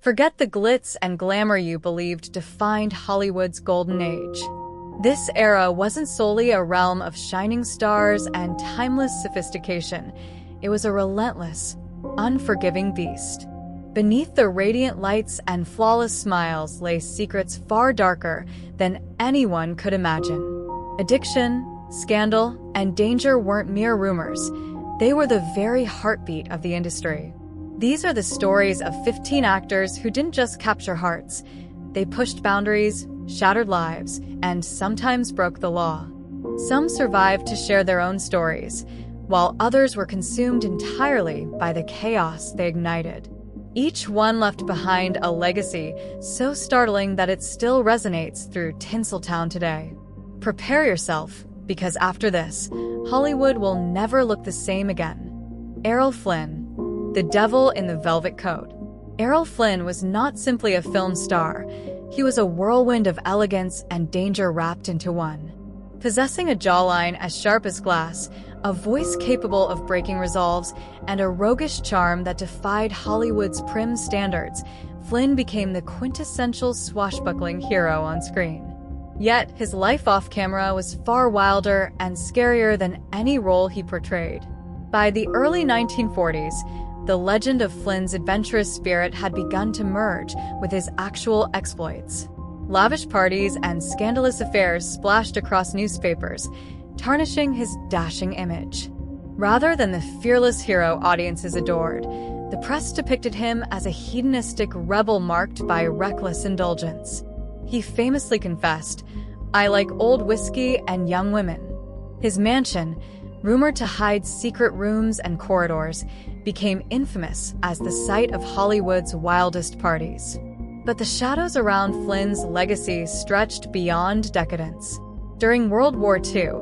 Forget the glitz and glamour you believed defined Hollywood's golden age. This era wasn't solely a realm of shining stars and timeless sophistication. It was a relentless, unforgiving beast. Beneath the radiant lights and flawless smiles lay secrets far darker than anyone could imagine. Addiction, scandal, and danger weren't mere rumors. They were the very heartbeat of the industry. These are the stories of 15 actors who didn't just capture hearts. They pushed boundaries, shattered lives, and sometimes broke the law. Some survived to share their own stories, while others were consumed entirely by the chaos they ignited. Each one left behind a legacy so startling that it still resonates through Tinseltown today. Prepare yourself, because after this, Hollywood will never look the same again. Errol Flynn, the devil in the velvet coat. Errol Flynn was not simply a film star. He was a whirlwind of elegance and danger wrapped into one. Possessing a jawline as sharp as glass, a voice capable of breaking resolves, and a roguish charm that defied Hollywood's prim standards, Flynn became the quintessential swashbuckling hero on screen. Yet, his life off-camera was far wilder and scarier than any role he portrayed. By the early 1940s, the legend of Flynn's adventurous spirit had begun to merge with his actual exploits. Lavish parties and scandalous affairs splashed across newspapers, tarnishing his dashing image. Rather than the fearless hero audiences adored, the press depicted him as a hedonistic rebel marked by reckless indulgence. He famously confessed, "I like old whiskey and young women." His mansion, rumored to hide secret rooms and corridors, became infamous as the site of Hollywood's wildest parties. But the shadows around Flynn's legacy stretched beyond decadence. During World War II,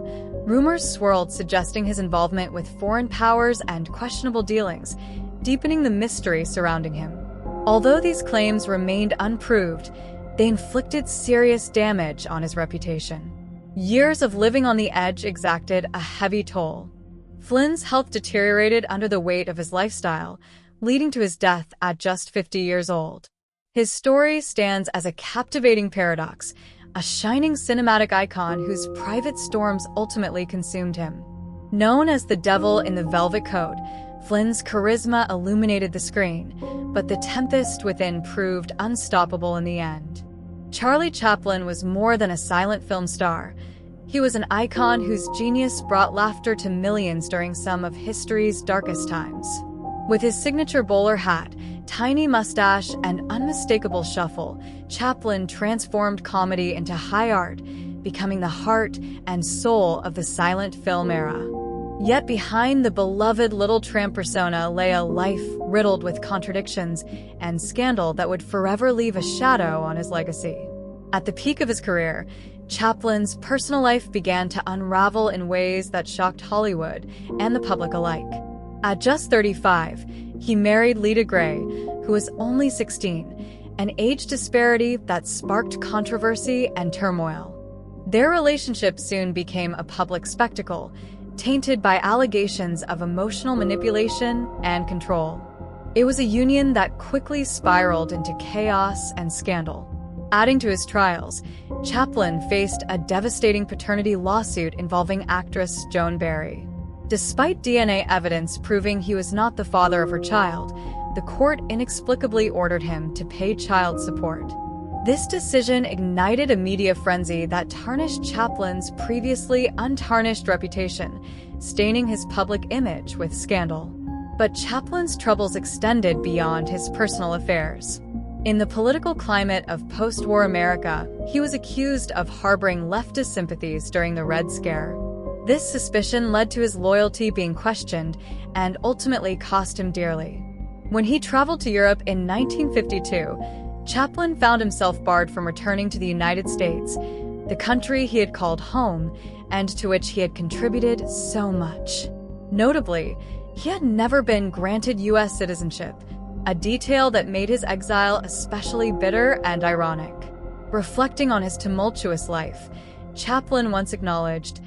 rumors swirled suggesting his involvement with foreign powers and questionable dealings, deepening the mystery surrounding him. Although these claims remained unproved, they inflicted serious damage on his reputation. Years of living on the edge exacted a heavy toll. Flynn's health deteriorated under the weight of his lifestyle, leading to his death at just 50 years old. His story stands as a captivating paradox, a shining cinematic icon whose private storms ultimately consumed him. Known as the devil in the velvet coat, Flynn's charisma illuminated the screen, but the tempest within proved unstoppable in the end. Charlie Chaplin was more than a silent film star. He was an icon whose genius brought laughter to millions during some of history's darkest times. With his signature bowler hat, tiny mustache, and unmistakable shuffle, Chaplin transformed comedy into high art, becoming the heart and soul of the silent film era. Yet behind the beloved little tramp persona lay a life riddled with contradictions and scandal that would forever leave a shadow on his legacy. At the peak of his career, Chaplin's personal life began to unravel in ways that shocked Hollywood and the public alike. At just 35, he married Lita Gray, who was only 16, an age disparity that sparked controversy and turmoil. Their relationship soon became a public spectacle, tainted by allegations of emotional manipulation and control. It was a union that quickly spiraled into chaos and scandal. Adding to his trials, Chaplin faced a devastating paternity lawsuit involving actress Joan Barry. Despite DNA evidence proving he was not the father of her child, the court inexplicably ordered him to pay child support. This decision ignited a media frenzy that tarnished Chaplin's previously untarnished reputation, staining his public image with scandal. But Chaplin's troubles extended beyond his personal affairs. In the political climate of post-war America, he was accused of harboring leftist sympathies during the Red Scare. This suspicion led to his loyalty being questioned and ultimately cost him dearly. When he traveled to Europe in 1952, Chaplin found himself barred from returning to the United States, the country he had called home and to which he had contributed so much. Notably, he had never been granted U.S. citizenship, a detail that made his exile especially bitter and ironic. Reflecting on his tumultuous life, Chaplin once acknowledged,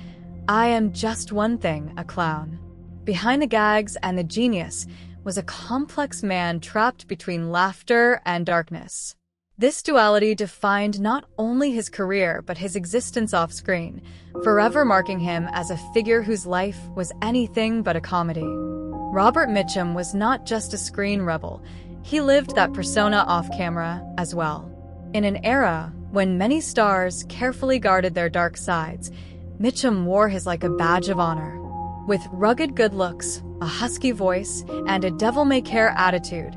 "I am just one thing, a clown. Behind the gags and the genius was a complex man trapped between laughter and darkness. This duality defined not only his career but his existence off-screen, forever marking him as a figure whose life was anything but a comedy. Robert Mitchum was not just a screen rebel, he lived that persona off-camera as well. In an era when many stars carefully guarded their dark sides, Mitchum wore his like a badge of honor. With rugged good looks, a husky voice, and a devil-may-care attitude,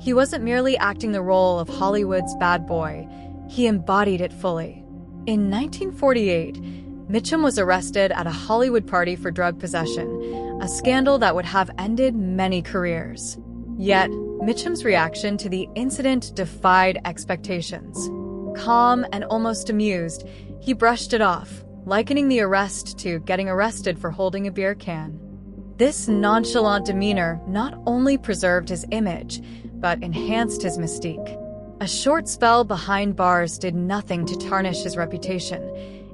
he wasn't merely acting the role of Hollywood's bad boy, he embodied it fully. In 1948, Mitchum was arrested at a Hollywood party for drug possession, a scandal that would have ended many careers. Yet, Mitchum's reaction to the incident defied expectations. Calm and almost amused, he brushed it off, likening the arrest to getting arrested for holding a beer can. This nonchalant demeanor not only preserved his image, but enhanced his mystique. A short spell behind bars did nothing to tarnish his reputation.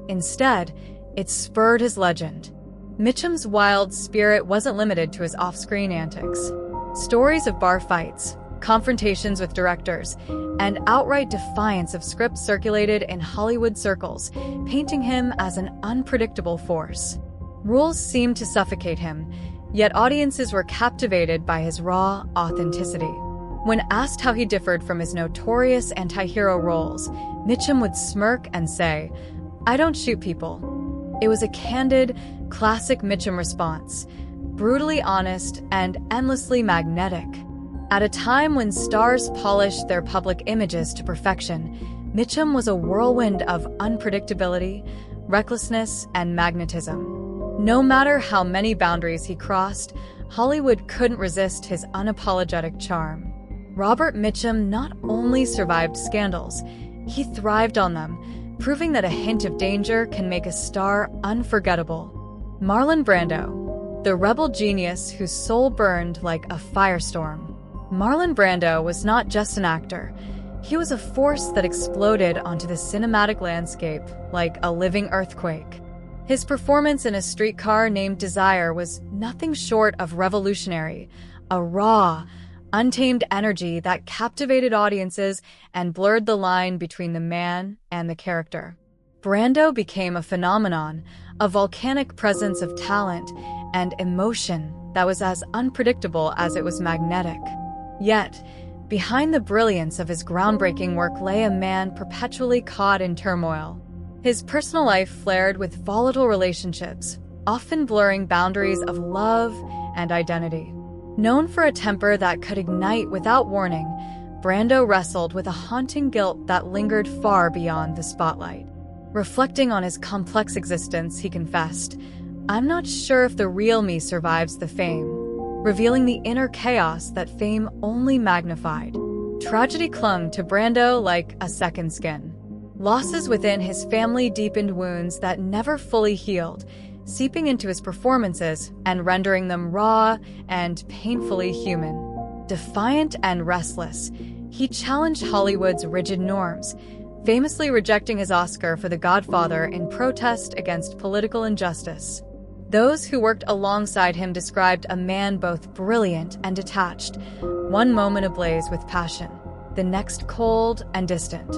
Instead, it spurred his legend. Mitchum's wild spirit wasn't limited to his off-screen antics. Stories of bar fights, confrontations with directors, and outright defiance of scripts circulated in Hollywood circles, painting him as an unpredictable force. Rules seemed to suffocate him, yet audiences were captivated by his raw authenticity. When asked how he differed from his notorious anti-hero roles, Mitchum would smirk and say, "I don't shoot people." It was a candid, classic Mitchum response, brutally honest and endlessly magnetic. At a time when stars polished their public images to perfection, Mitchum was a whirlwind of unpredictability, recklessness, and magnetism. No matter how many boundaries he crossed, Hollywood couldn't resist his unapologetic charm. Robert Mitchum not only survived scandals, he thrived on them, proving that a hint of danger can make a star unforgettable. Marlon Brando, the rebel genius whose soul burned like a firestorm. Marlon Brando was not just an actor. He was a force that exploded onto the cinematic landscape like a living earthquake. His performance in A Streetcar Named Desire was nothing short of revolutionary, a raw, untamed energy that captivated audiences and blurred the line between the man and the character. Brando became a phenomenon, a volcanic presence of talent and emotion that was as unpredictable as it was magnetic. Yet, behind the brilliance of his groundbreaking work lay a man perpetually caught in turmoil. His personal life flared with volatile relationships, often blurring boundaries of love and identity. Known for a temper that could ignite without warning, Brando wrestled with a haunting guilt that lingered far beyond the spotlight. Reflecting on his complex existence, he confessed, "I'm not sure if the real me survives the fame," revealing the inner chaos that fame only magnified. Tragedy clung to Brando like a second skin. Losses within his family deepened wounds that never fully healed, seeping into his performances and rendering them raw and painfully human. Defiant and restless, he challenged Hollywood's rigid norms, famously rejecting his Oscar for The Godfather in protest against political injustice. Those who worked alongside him described a man both brilliant and detached, one moment ablaze with passion, the next cold and distant.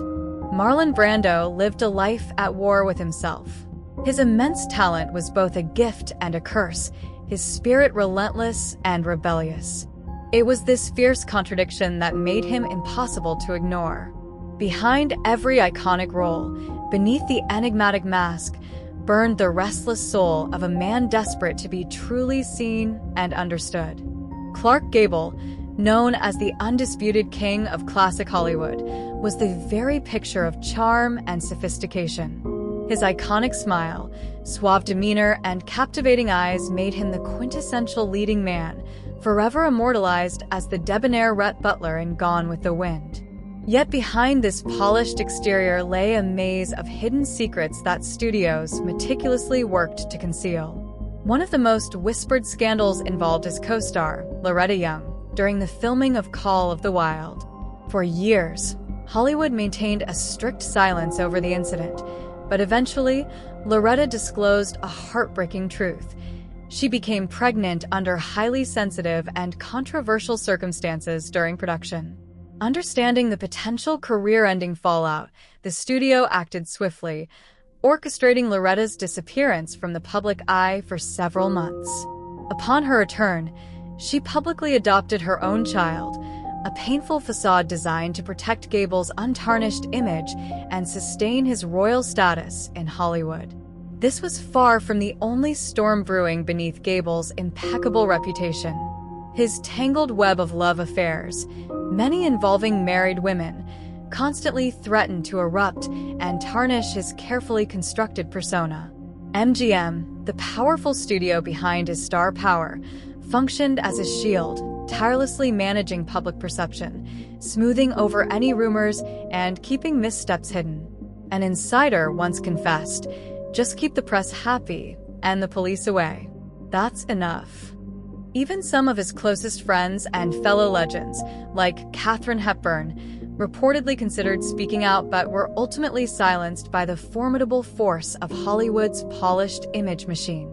Marlon Brando lived a life at war with himself. His immense talent was both a gift and a curse, his spirit relentless and rebellious. It was this fierce contradiction that made him impossible to ignore. Behind every iconic role, beneath the enigmatic mask, burned the restless soul of a man desperate to be truly seen and understood. Clark Gable, known as the undisputed king of classic Hollywood, was the very picture of charm and sophistication. His iconic smile, suave demeanor, and captivating eyes made him the quintessential leading man, forever immortalized as the debonair Rhett Butler in Gone with the Wind. Yet behind this polished exterior lay a maze of hidden secrets that studios meticulously worked to conceal. One of the most whispered scandals involved his co-star, Loretta Young, during the filming of Call of the Wild. For years, Hollywood maintained a strict silence over the incident, but eventually, Loretta disclosed a heartbreaking truth. She became pregnant under highly sensitive and controversial circumstances during production. Understanding the potential career-ending fallout, the studio acted swiftly, orchestrating Loretta's disappearance from the public eye for several months. Upon her return, she publicly adopted her own child, a painful facade designed to protect Gable's untarnished image and sustain his royal status in Hollywood. This was far from the only storm brewing beneath Gable's impeccable reputation. His tangled web of love affairs, many involving married women, constantly threatened to erupt and tarnish his carefully constructed persona. MGM, the powerful studio behind his star power, functioned as a shield, tirelessly managing public perception, smoothing over any rumors and keeping missteps hidden. An insider once confessed, "Just keep the press happy and the police away. That's enough." Even some of his closest friends and fellow legends, like Katharine Hepburn, reportedly considered speaking out but were ultimately silenced by the formidable force of Hollywood's polished image machine.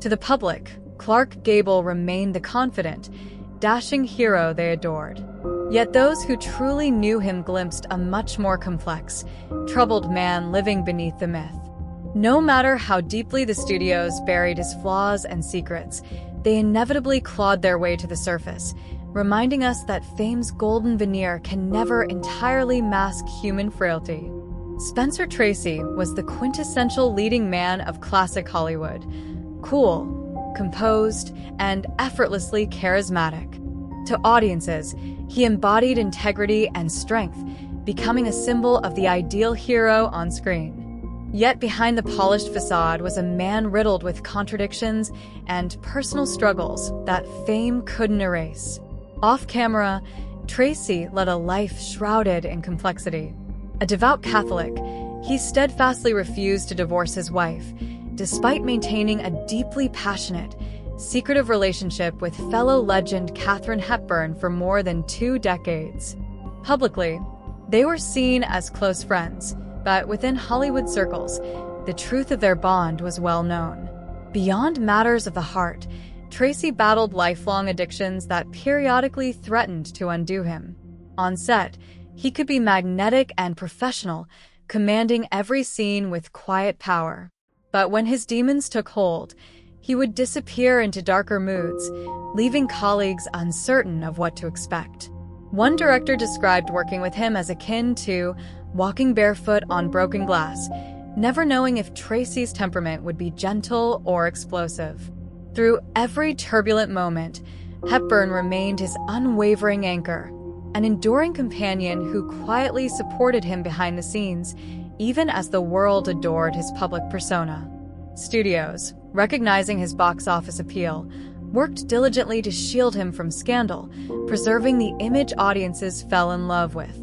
To the public, Clark Gable remained the confident, dashing hero they adored. Yet those who truly knew him glimpsed a much more complex, troubled man living beneath the myth. No matter how deeply the studios buried his flaws and secrets, they inevitably clawed their way to the surface, reminding us that fame's golden veneer can never entirely mask human frailty. Spencer Tracy was the quintessential leading man of classic Hollywood. Cool, composed, and effortlessly charismatic. To audiences, he embodied integrity and strength, becoming a symbol of the ideal hero on screen. Yet behind the polished facade was a man riddled with contradictions and personal struggles that fame couldn't erase. Off-camera, Tracy led a life shrouded in complexity. A devout Catholic, he steadfastly refused to divorce his wife, despite maintaining a deeply passionate, secretive relationship with fellow legend Katharine Hepburn for more than 2 decades. Publicly, they were seen as close friends, but within Hollywood circles, the truth of their bond was well known. Beyond matters of the heart, Tracy battled lifelong addictions that periodically threatened to undo him. On set, he could be magnetic and professional, commanding every scene with quiet power. But when his demons took hold, he would disappear into darker moods, leaving colleagues uncertain of what to expect. One director described working with him as akin to walking barefoot on broken glass, never knowing if Tracy's temperament would be gentle or explosive. Through every turbulent moment, Hepburn remained his unwavering anchor, an enduring companion who quietly supported him behind the scenes, even as the world adored his public persona. Studios, recognizing his box office appeal, worked diligently to shield him from scandal, preserving the image audiences fell in love with.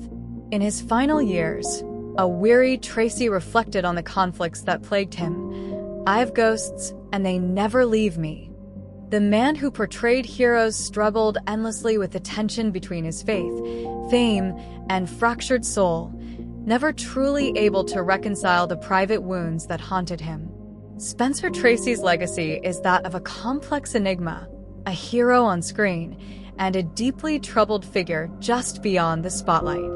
In his final years, a weary Tracy reflected on the conflicts that plagued him. "I have ghosts, and they never leave me." The man who portrayed heroes struggled endlessly with the tension between his faith, fame, and fractured soul, never truly able to reconcile the private wounds that haunted him. Spencer Tracy's legacy is that of a complex enigma, a hero on screen, and a deeply troubled figure just beyond the spotlight.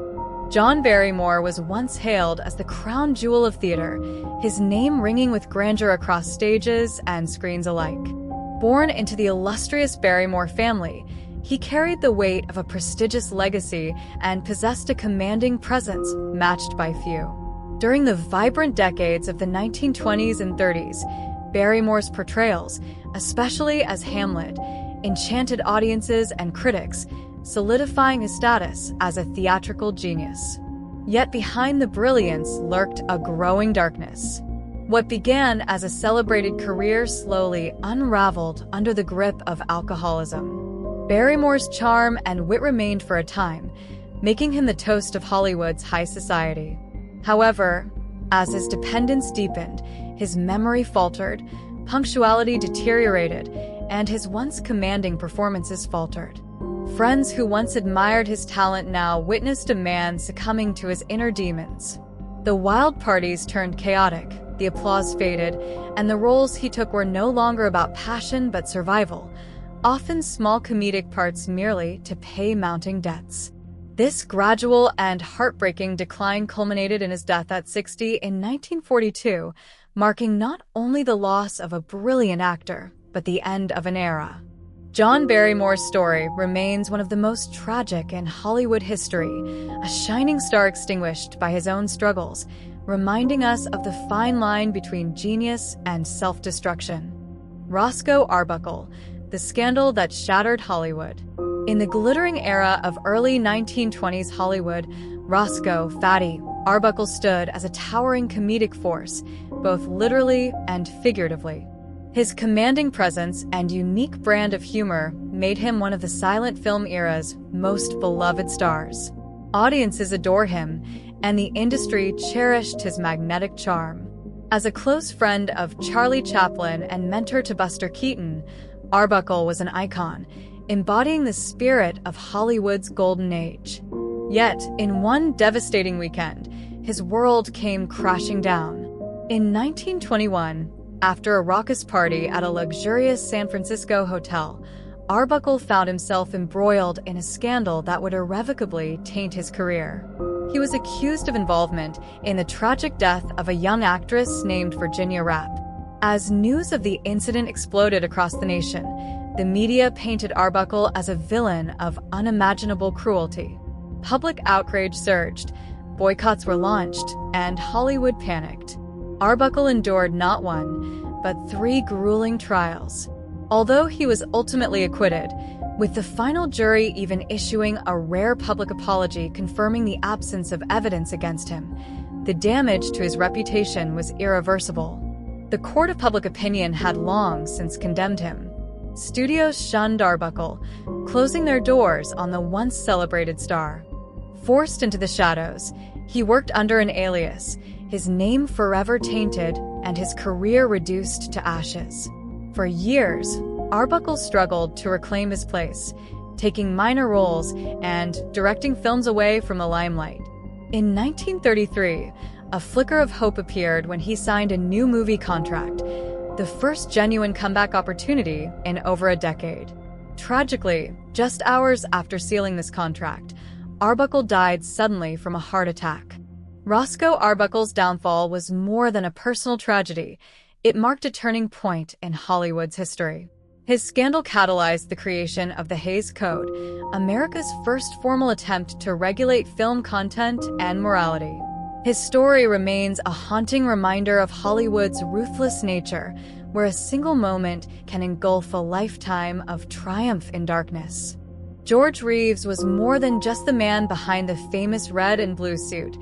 John Barrymore was once hailed as the crown jewel of theater, his name ringing with grandeur across stages and screens alike. Born into the illustrious Barrymore family, he carried the weight of a prestigious legacy and possessed a commanding presence matched by few. During the vibrant decades of the 1920s and 30s, Barrymore's portrayals, especially as Hamlet, enchanted audiences and critics, solidifying his status as a theatrical genius. Yet behind the brilliance lurked a growing darkness. What began as a celebrated career slowly unraveled under the grip of alcoholism. Barrymore's charm and wit remained for a time, making him the toast of Hollywood's high society. However, as his dependence deepened, his memory faltered, punctuality deteriorated, and his once commanding performances faltered. Friends who once admired his talent now witnessed a man succumbing to his inner demons. The wild parties turned chaotic, the applause faded, and the roles he took were no longer about passion but survival, often small comedic parts merely to pay mounting debts. This gradual and heartbreaking decline culminated in his death at 60 in 1942, marking not only the loss of a brilliant actor, but the end of an era. John Barrymore's story remains one of the most tragic in Hollywood history, a shining star extinguished by his own struggles, reminding us of the fine line between genius and self-destruction. Rosco Arbuckle, the scandal that shattered Hollywood. In the glittering era of early 1920s Hollywood, Rosco "Fatty" Arbuckle stood as a towering comedic force, both literally and figuratively. His commanding presence and unique brand of humor made him one of the silent film era's most beloved stars. Audiences adore him, and the industry cherished his magnetic charm. As a close friend of Charlie Chaplin and mentor to Buster Keaton, Arbuckle was an icon, embodying the spirit of Hollywood's golden age. Yet, in one devastating weekend, his world came crashing down. In 1921, after a raucous party at a luxurious San Francisco hotel, Arbuckle found himself embroiled in a scandal that would irrevocably taint his career. He was accused of involvement in the tragic death of a young actress named Virginia Rapp. As news of the incident exploded across the nation, the media painted Arbuckle as a villain of unimaginable cruelty. Public outrage surged, boycotts were launched, and Hollywood panicked. Arbuckle endured not one, but 3 grueling trials. Although he was ultimately acquitted, with the final jury even issuing a rare public apology confirming the absence of evidence against him, the damage to his reputation was irreversible. The court of public opinion had long since condemned him. Studios shunned Arbuckle, closing their doors on the once celebrated star. Forced into the shadows, he worked under an alias, his name forever tainted and his career reduced to ashes. For years, Arbuckle struggled to reclaim his place, taking minor roles and directing films away from the limelight. In 1933, a flicker of hope appeared when he signed a new movie contract, the first genuine comeback opportunity in over a decade. Tragically, just hours after sealing this contract, Arbuckle died suddenly from a heart attack. Rosco Arbuckle's downfall was more than a personal tragedy. It marked a turning point in Hollywood's history. His scandal catalyzed the creation of the Hays Code, America's first formal attempt to regulate film content and morality. His story remains a haunting reminder of Hollywood's ruthless nature, where a single moment can engulf a lifetime of triumph in darkness. George Reeves was more than just the man behind the famous red and blue suit.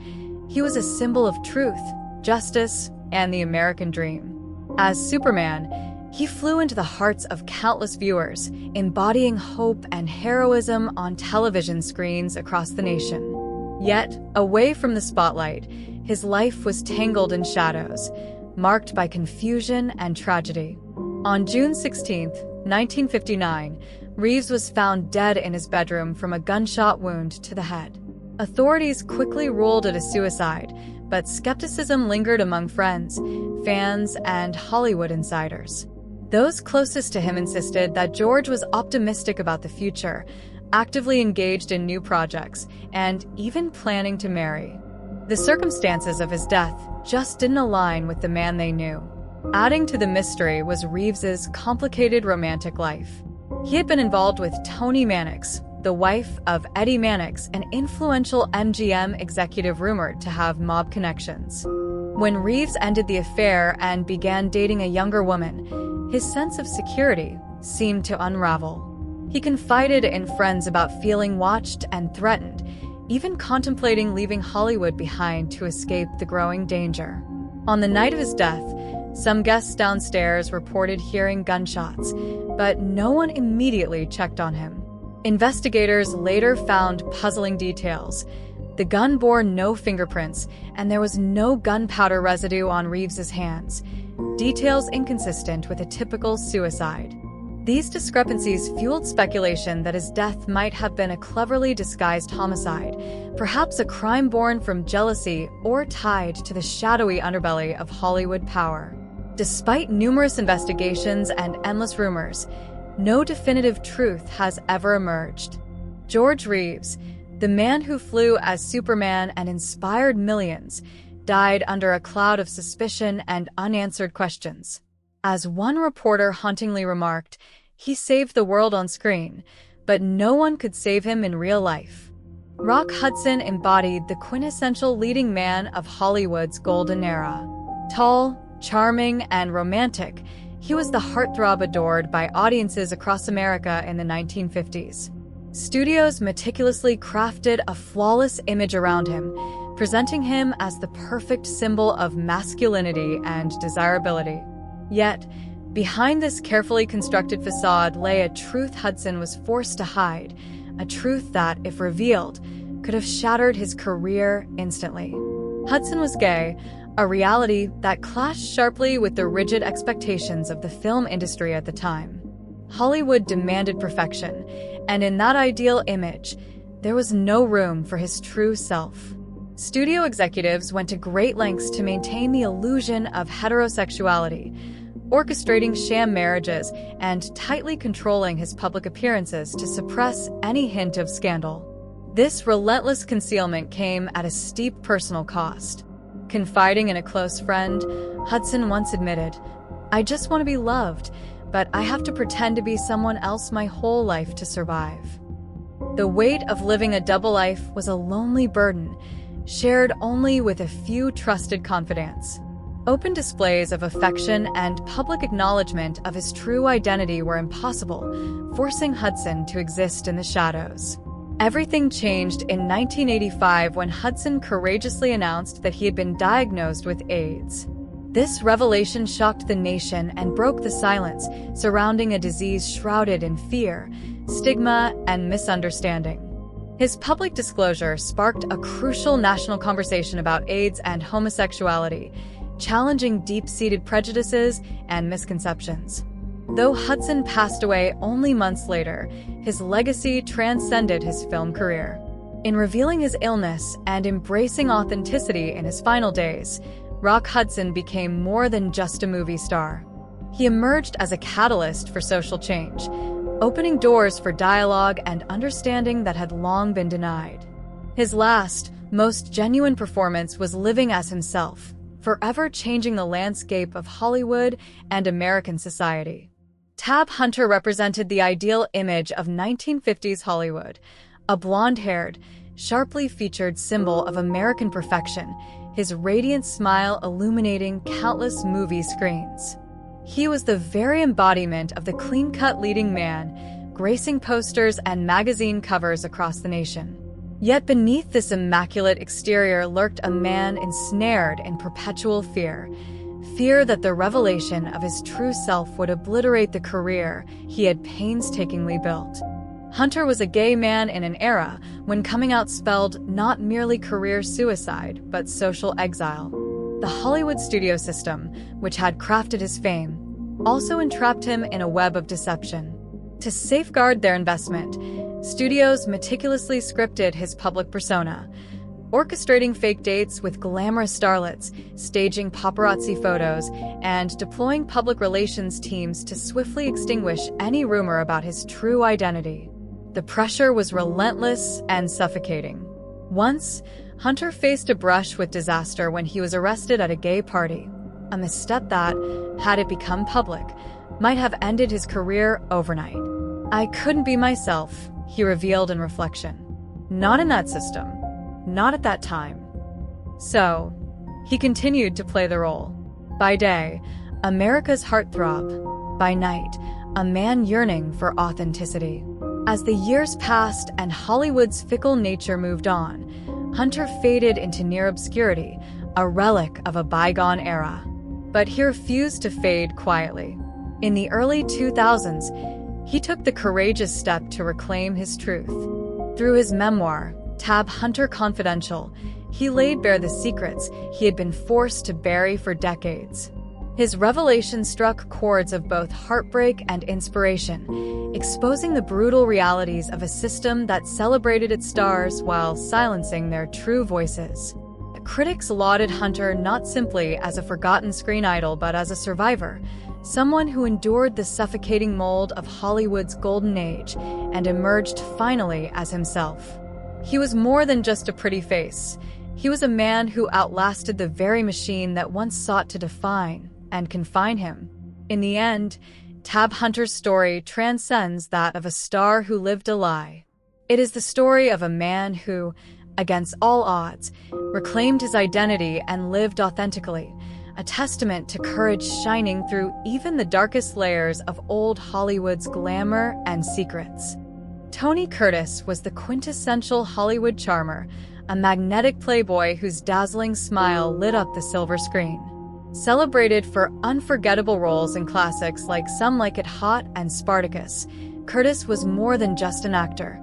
He was a symbol of truth, justice, and the American dream. As Superman, he flew into the hearts of countless viewers, embodying hope and heroism on television screens across the nation. Yet, away from the spotlight, his life was tangled in shadows, marked by confusion and tragedy. On June 16, 1959, Reeves was found dead in his bedroom from a gunshot wound to the head. Authorities quickly ruled it a suicide, but skepticism lingered among friends, fans, and Hollywood insiders. Those closest to him insisted that George was optimistic about the future, actively engaged in new projects, and even planning to marry. The circumstances of his death just didn't align with the man they knew. Adding to the mystery was Reeves's complicated romantic life. He had been involved with Toni Mannix, the wife of Eddie Mannix, an influential MGM executive rumored to have mob connections. When Reeves ended the affair and began dating a younger woman, his sense of security seemed to unravel. He confided in friends about feeling watched and threatened, even contemplating leaving Hollywood behind to escape the growing danger. On the night of his death, some guests downstairs reported hearing gunshots, but no one immediately checked on him. Investigators later found puzzling details. The gun bore no fingerprints, and there was no gunpowder residue on Reeves's hands, details inconsistent with a typical suicide. These discrepancies fueled speculation that his death might have been a cleverly disguised homicide, perhaps a crime born from jealousy or tied to the shadowy underbelly of Hollywood power. Despite numerous investigations and endless rumors, no definitive truth has ever emerged. George Reeves, the man who flew as Superman and inspired millions, died under a cloud of suspicion and unanswered questions. As one reporter hauntingly remarked, he saved the world on screen, but no one could save him in real life. Rock Hudson embodied the quintessential leading man of Hollywood's golden era. Tall, charming, and romantic, he was the heartthrob adored by audiences across America in the 1950s. Studios meticulously crafted a flawless image around him, presenting him as the perfect symbol of masculinity and desirability. Yet, behind this carefully constructed facade lay a truth Hudson was forced to hide, a truth that, if revealed, could have shattered his career instantly. Hudson was gay, a reality that clashed sharply with the rigid expectations of the film industry at the time. Hollywood demanded perfection, and in that ideal image, there was no room for his true self. Studio executives went to great lengths to maintain the illusion of heterosexuality, orchestrating sham marriages and tightly controlling his public appearances to suppress any hint of scandal. This relentless concealment came at a steep personal cost. Confiding in a close friend, Hudson once admitted, "I just want to be loved, but I have to pretend to be someone else my whole life to survive." The weight of living a double life was a lonely burden, shared only with a few trusted confidants. Open displays of affection and public acknowledgement of his true identity were impossible, forcing Hudson to exist in the shadows. Everything changed in 1985 when Hudson courageously announced that he had been diagnosed with AIDS. This revelation shocked the nation and broke the silence surrounding a disease shrouded in fear, stigma, and misunderstanding. His public disclosure sparked a crucial national conversation about AIDS and homosexuality, challenging deep-seated prejudices and misconceptions. Though Hudson passed away only months later, his legacy transcended his film career. In revealing his illness and embracing authenticity in his final days, Rock Hudson became more than just a movie star. He emerged as a catalyst for social change, opening doors for dialogue and understanding that had long been denied. His last, most genuine performance was living as himself, forever changing the landscape of Hollywood and American society. Tab Hunter represented the ideal image of 1950s Hollywood, a blonde-haired, sharply featured symbol of American perfection, his radiant smile illuminating countless movie screens. He was the very embodiment of the clean-cut leading man, gracing posters and magazine covers across the nation. Yet beneath this immaculate exterior lurked a man ensnared in perpetual fear that the revelation of his true self would obliterate the career he had painstakingly built. Hunter was a gay man in an era when coming out spelled not merely career suicide, but social exile. The Hollywood studio system, which had crafted his fame, also entrapped him in a web of deception. To safeguard their investment, studios meticulously scripted his public persona, orchestrating fake dates with glamorous starlets, staging paparazzi photos, and deploying public relations teams to swiftly extinguish any rumor about his true identity. The pressure was relentless and suffocating. Once, Hunter faced a brush with disaster when he was arrested at a gay party, a misstep that, had it become public, might have ended his career overnight. "I couldn't be myself," he revealed in reflection. "Not in that system. Not at that time." So, he continued to play the role. By day, America's heartthrob. By night, a man yearning for authenticity. As the years passed and Hollywood's fickle nature moved on, Hunter faded into near obscurity, a relic of a bygone era. But he refused to fade quietly. In the early 2000s, he took the courageous step to reclaim his truth. Through his memoir, Tab Hunter Confidential, he laid bare the secrets he had been forced to bury for decades. His revelation struck chords of both heartbreak and inspiration, exposing the brutal realities of a system that celebrated its stars while silencing their true voices. Critics lauded Hunter not simply as a forgotten screen idol but as a survivor, someone who endured the suffocating mold of Hollywood's golden age and emerged finally as himself. He was more than just a pretty face. He was a man who outlasted the very machine that once sought to define and confine him. In the end, Tab Hunter's story transcends that of a star who lived a lie. It is the story of a man who, against all odds, reclaimed his identity and lived authentically, a testament to courage shining through even the darkest layers of old Hollywood's glamour and secrets. Tony Curtis was the quintessential Hollywood charmer, a magnetic playboy whose dazzling smile lit up the silver screen. Celebrated for unforgettable roles in classics like Some Like It Hot and Spartacus, Curtis was more than just an actor.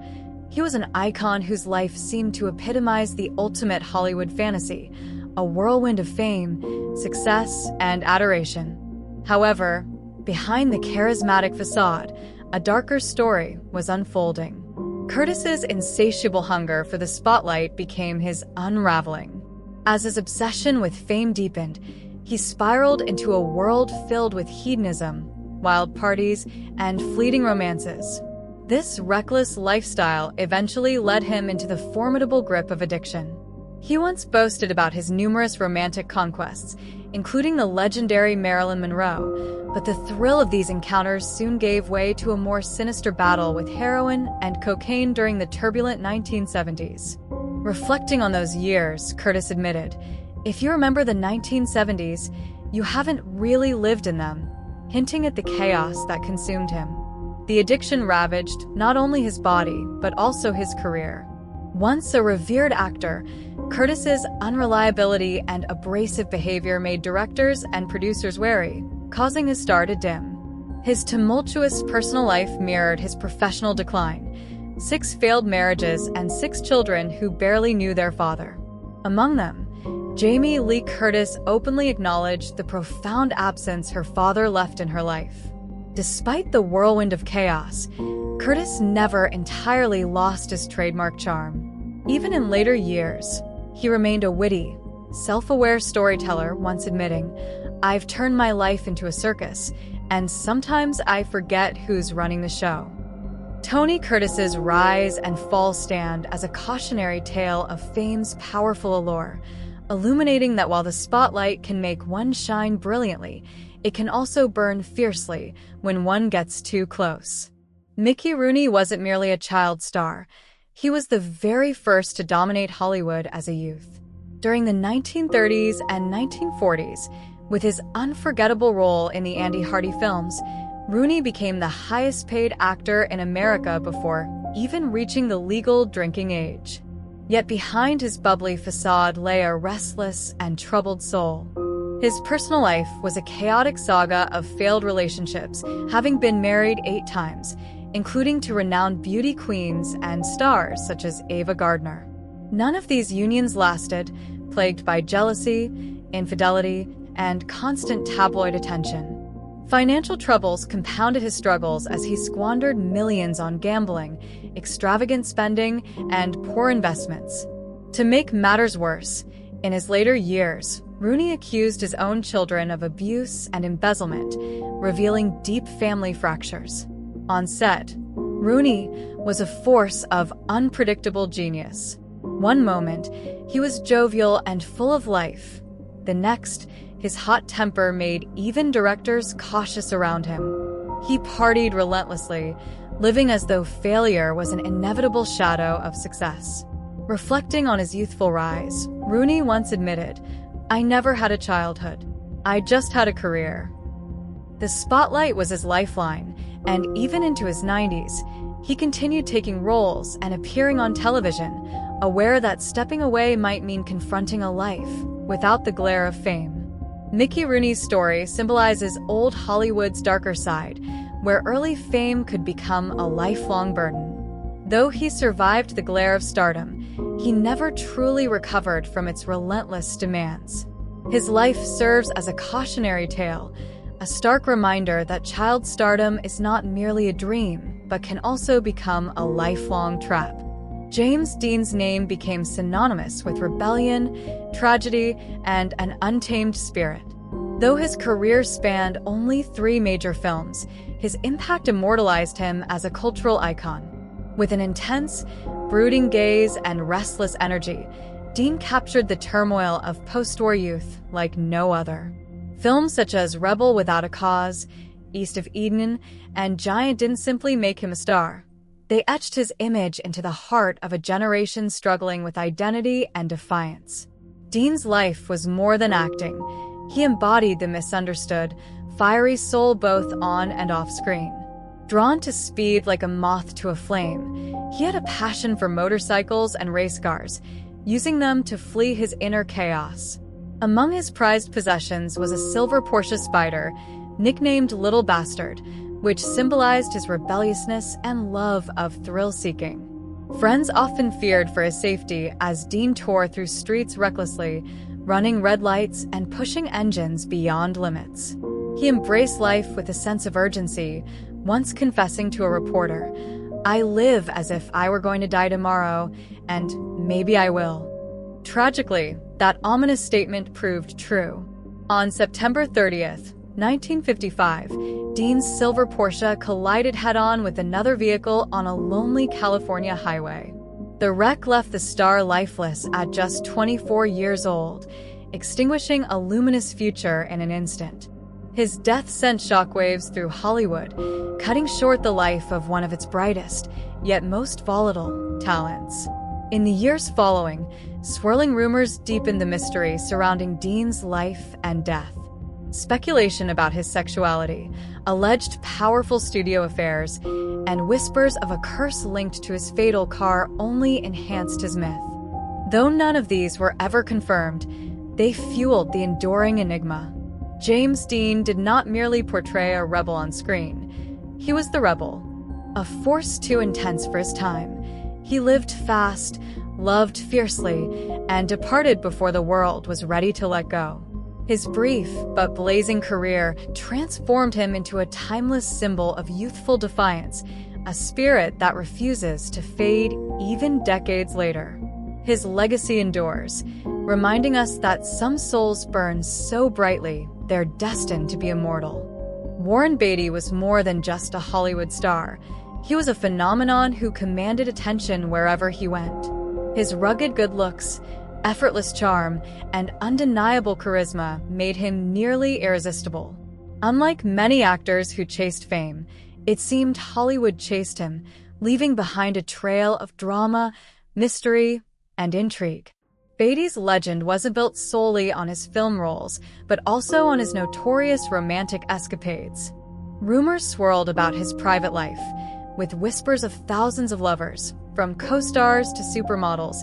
He was an icon whose life seemed to epitomize the ultimate Hollywood fantasy, a whirlwind of fame, success, and adoration. However, behind the charismatic facade, a darker story was unfolding. Curtis's insatiable hunger for the spotlight became his unraveling. As his obsession with fame deepened, he spiraled into a world filled with hedonism, wild parties, and fleeting romances. This reckless lifestyle eventually led him into the formidable grip of addiction. He once boasted about his numerous romantic conquests, including the legendary Marilyn Monroe, but the thrill of these encounters soon gave way to a more sinister battle with heroin and cocaine during the turbulent 1970s. Reflecting on those years, Curtis admitted, "If you remember the 1970s, you haven't really lived in them," hinting at the chaos that consumed him. The addiction ravaged not only his body, but also his career. Once a revered actor, Curtis's unreliability and abrasive behavior made directors and producers wary, causing his star to dim. His tumultuous personal life mirrored his professional decline: 6 failed marriages and 6 children who barely knew their father. Among them, Jamie Lee Curtis openly acknowledged the profound absence her father left in her life. Despite the whirlwind of chaos, Curtis never entirely lost his trademark charm. Even in later years, he remained a witty, self-aware storyteller, once admitting, "I've turned my life into a circus, and sometimes I forget who's running the show." Tony Curtis's rise and fall stand as a cautionary tale of fame's powerful allure, illuminating that while the spotlight can make one shine brilliantly, it can also burn fiercely when one gets too close. Mickey Rooney wasn't merely a child star. He was the very first to dominate Hollywood as a youth. During the 1930s and 1940s, with his unforgettable role in the Andy Hardy films, Rooney became the highest-paid actor in America before even reaching the legal drinking age. Yet behind his bubbly facade lay a restless and troubled soul. His personal life was a chaotic saga of failed relationships, having been married 8 times, including to renowned beauty queens and stars such as Ava Gardner. None of these unions lasted, plagued by jealousy, infidelity, and constant tabloid attention. Financial troubles compounded his struggles as he squandered millions on gambling, extravagant spending, and poor investments. To make matters worse, in his later years, Rooney accused his own children of abuse and embezzlement, revealing deep family fractures. On set, Rooney was a force of unpredictable genius. One moment, he was jovial and full of life. The next, his hot temper made even directors cautious around him. He partied relentlessly, living as though failure was an inevitable shadow of success. Reflecting on his youthful rise, Rooney once admitted, "I never had a childhood. I just had a career." The spotlight was his lifeline, and even into his 90s, he continued taking roles and appearing on television, aware that stepping away might mean confronting a life without the glare of fame. Mickey Rooney's story symbolizes old Hollywood's darker side, where early fame could become a lifelong burden. Though he survived the glare of stardom, he never truly recovered from its relentless demands. His life serves as a cautionary tale, a stark reminder that child stardom is not merely a dream, but can also become a lifelong trap. James Dean's name became synonymous with rebellion, tragedy, and an untamed spirit. Though his career spanned only 3 major films, his impact immortalized him as a cultural icon. With an intense, brooding gaze and restless energy, Dean captured the turmoil of post-war youth like no other. Films such as Rebel Without a Cause, East of Eden, and Giant didn't simply make him a star. They etched his image into the heart of a generation struggling with identity and defiance. Dean's life was more than acting. He embodied the misunderstood, fiery soul both on and off screen. Drawn to speed like a moth to a flame, he had a passion for motorcycles and race cars, using them to flee his inner chaos. Among his prized possessions was a silver Porsche Spider, nicknamed Little Bastard, which symbolized his rebelliousness and love of thrill-seeking. Friends often feared for his safety as Dean tore through streets recklessly, running red lights and pushing engines beyond limits. He embraced life with a sense of urgency, once confessing to a reporter, "I live as if I were going to die tomorrow, and maybe I will." Tragically, that ominous statement proved true. On September 30th, 1955, Dean's silver Porsche collided head-on with another vehicle on a lonely California highway. The wreck left the star lifeless at just 24 years old, extinguishing a luminous future in an instant. His death sent shockwaves through Hollywood, cutting short the life of one of its brightest, yet most volatile, talents. In the years following, swirling rumors deepened the mystery surrounding Dean's life and death. Speculation about his sexuality, alleged powerful studio affairs, and whispers of a curse linked to his fatal car only enhanced his myth. Though none of these were ever confirmed, they fueled the enduring enigma. James Dean did not merely portray a rebel on screen. He was the rebel, a force too intense for his time. He lived fast, loved fiercely, and departed before the world was ready to let go. His brief but blazing career transformed him into a timeless symbol of youthful defiance, a spirit that refuses to fade even decades later. His legacy endures, reminding us that some souls burn so brightly they're destined to be immortal. Warren Beatty was more than just a Hollywood star. He was a phenomenon who commanded attention wherever he went. His rugged good looks, effortless charm, and undeniable charisma made him nearly irresistible. Unlike many actors who chased fame, it seemed Hollywood chased him, leaving behind a trail of drama, mystery, and intrigue. Beatty's legend wasn't built solely on his film roles, but also on his notorious romantic escapades. Rumors swirled about his private life, with whispers of thousands of lovers, from co-stars to supermodels,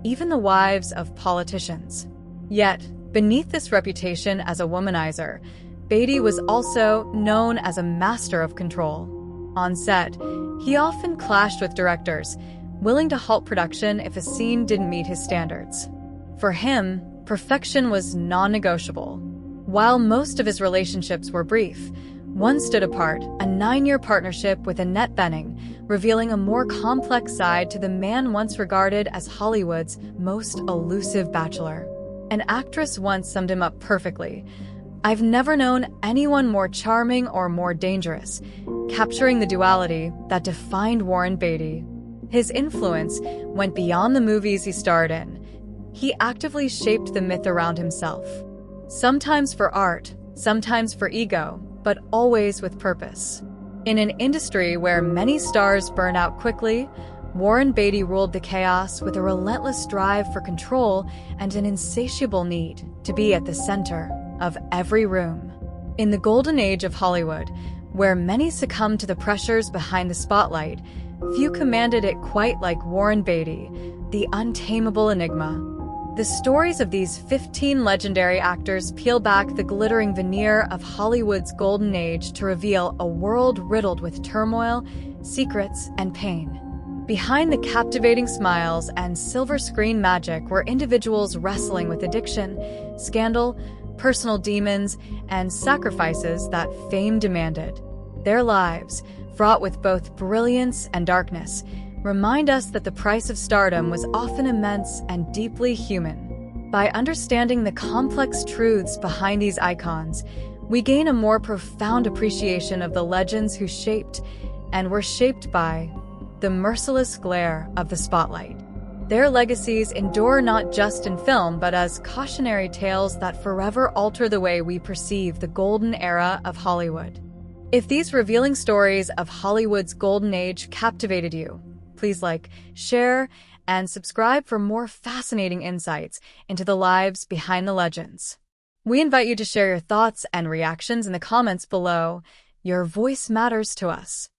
even the wives of politicians. Yet, beneath this reputation as a womanizer, Beatty was also known as a master of control. On set, he often clashed with directors, willing to halt production if a scene didn't meet his standards. For him, perfection was non-negotiable. While most of his relationships were brief, one stood apart, a 9-year partnership with Annette Bening, revealing a more complex side to the man once regarded as Hollywood's most elusive bachelor. An actress once summed him up perfectly. "I've never known anyone more charming or more dangerous," capturing the duality that defined Warren Beatty. His influence went beyond the movies he starred in. He actively shaped the myth around himself. Sometimes for art, sometimes for ego, but always with purpose. In an industry where many stars burn out quickly, Warren Beatty ruled the chaos with a relentless drive for control and an insatiable need to be at the center of every room. In the golden age of Hollywood, where many succumbed to the pressures behind the spotlight, few commanded it quite like Warren Beatty, the untamable enigma. The stories of these 15 legendary actors peel back the glittering veneer of Hollywood's golden age to reveal a world riddled with turmoil, secrets, and pain. Behind the captivating smiles and silver screen magic were individuals wrestling with addiction, scandal, personal demons, and sacrifices that fame demanded. Their lives, fraught with both brilliance and darkness, remind us that the price of stardom was often immense and deeply human. By understanding the complex truths behind these icons, we gain a more profound appreciation of the legends who shaped and were shaped by the merciless glare of the spotlight. Their legacies endure not just in film, but as cautionary tales that forever alter the way we perceive the golden era of Hollywood. If these revealing stories of Hollywood's golden age captivated you, please like, share, and subscribe for more fascinating insights into the lives behind the legends. We invite you to share your thoughts and reactions in the comments below. Your voice matters to us.